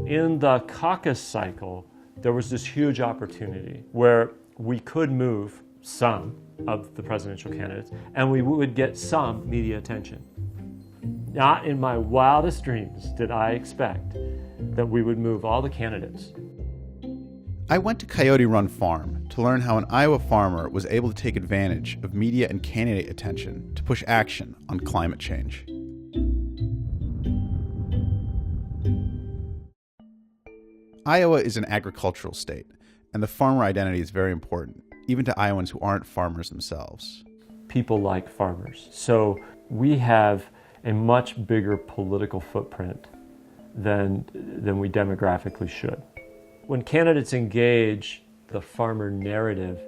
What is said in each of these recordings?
In the caucus cycle, there was this huge opportunity where we could move some of the presidential candidates and we would get some media attention. Not in my wildest dreams did I expect that we would move all the candidates. I went to Coyote Run Farm to learn how an Iowa farmer was able to take advantage of media and candidate attention to push action on climate change. Iowa is an agricultural state, and the farmer identity is very important, even to Iowans who aren't farmers themselves. People like farmers. So we have a much bigger political footprint than we demographically should. When candidates engage the farmer narrative,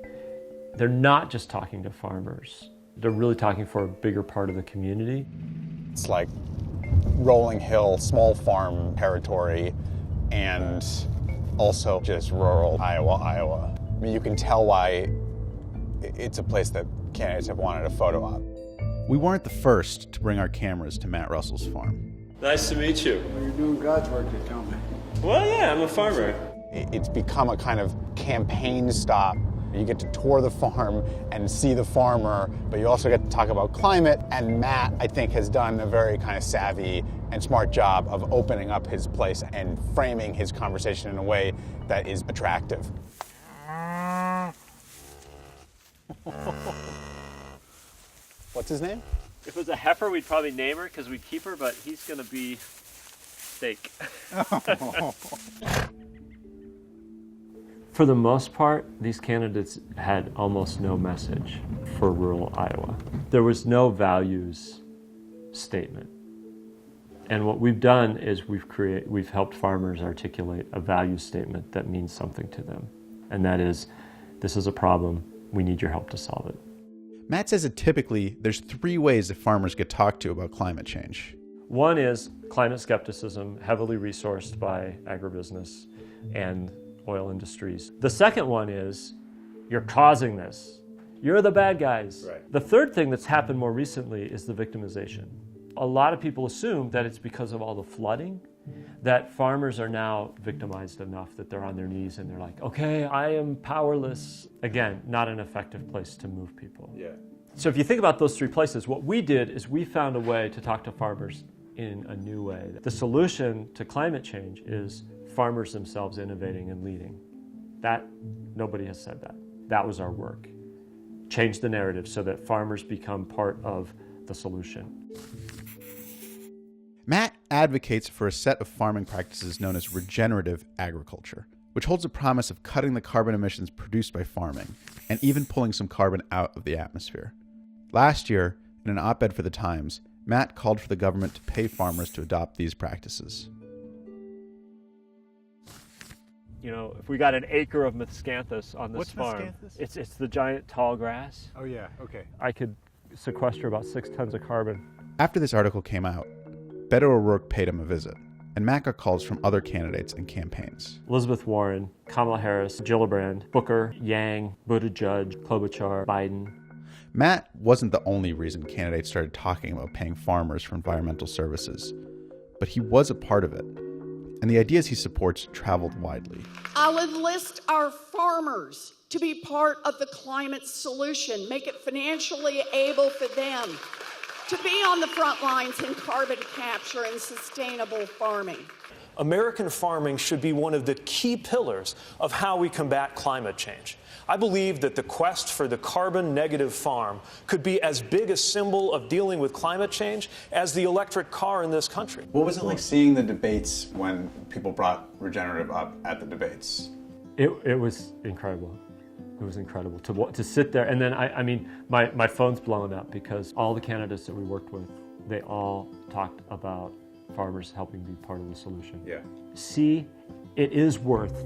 they're not just talking to farmers. They're really talking for a bigger part of the community. It's like rolling hill, small farm territory, and also just rural Iowa. I mean, you can tell why it's a place that candidates have wanted a photo of. We weren't the first to bring our cameras to Matt Russell's farm. Nice to meet you. Well, you're doing God's work, you tell me. Well, yeah, I'm a farmer. It's become a kind of campaign stop. You get to tour the farm and see the farmer, but you also get to talk about climate. And Matt, I think, has done a very kind of savvy and smart job of opening up his place and framing his conversation in a way that is attractive. What's his name? If it was a heifer, we'd probably name her because we'd keep her, but he's going to be steak. For the most part, these candidates had almost no message for rural Iowa. There was no values statement. And what we've done is we've helped farmers articulate a value statement that means something to them. And that is, this is a problem, we need your help to solve it. Matt says that typically there's 3 ways that farmers get talked to about climate change. One is climate skepticism, heavily resourced by agribusiness and oil industries. The second one is, you're causing this. You're the bad guys. Right. The third thing that's happened more recently is the victimization. A lot of people assume that it's because of all the flooding that farmers are now victimized enough that they're on their knees and they're like, okay, I am powerless. Again, not an effective place to move people. Yeah. So if you think about those 3 places, what we did is we found a way to talk to farmers in a new way. The solution to climate change is farmers themselves innovating and leading. That, nobody has said that. That was our work. Change the narrative so that farmers become part of the solution. Matt advocates for a set of farming practices known as regenerative agriculture, which holds a promise of cutting the carbon emissions produced by farming and even pulling some carbon out of the atmosphere. Last year, in an op-ed for The Times, Matt called for the government to pay farmers to adopt these practices. You know, if we got an acre of miscanthus on this What's farm, miscanthus? it's the giant tall grass. Oh, yeah, okay. I could sequester about 6 tons of carbon. After this article came out, Beto O'Rourke paid him a visit, and Matt got calls from other candidates and campaigns. Elizabeth Warren, Kamala Harris, Gillibrand, Booker, Yang, Buttigieg, Klobuchar, Biden. Matt wasn't the only reason candidates started talking about paying farmers for environmental services, but he was a part of it, and the ideas he supports traveled widely. I would list our farmers to be part of the climate solution, make it financially able for them to be on the front lines in carbon capture and sustainable farming. American farming should be one of the key pillars of how we combat climate change. I believe that the quest for the carbon-negative farm could be as big a symbol of dealing with climate change as the electric car in this country. What was it like seeing the debates when people brought regenerative up at the debates? It was incredible. It was incredible to sit there. And then, I mean, my phone's blowing up because all the candidates that we worked with, they all talked about farmers helping be part of the solution. Yeah. See, it is worth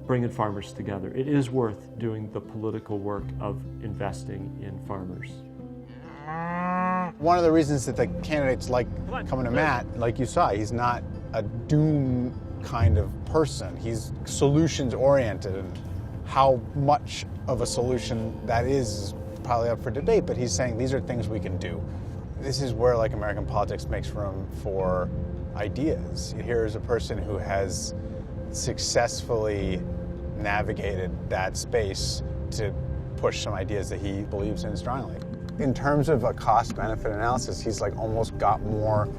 bringing farmers together. It is worth doing the political work of investing in farmers. One of the reasons that the candidates like coming to Matt, like you saw, he's not a doom kind of person. He's solutions oriented, and how much of a solution that is probably up for debate, but he's saying these are things we can do. This is where like American politics makes room for ideas. Here's a person who has successfully navigated that space to push some ideas that he believes in strongly. In terms of a cost-benefit analysis, he's like almost got more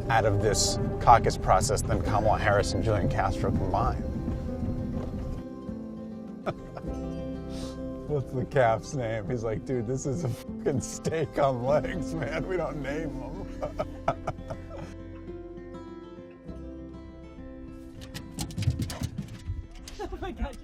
out of this caucus process than Kamala Harris and Julian Castro combined. What's the calf's name? He's like, dude, this is a fucking steak on legs, man. We don't name them. Oh my God.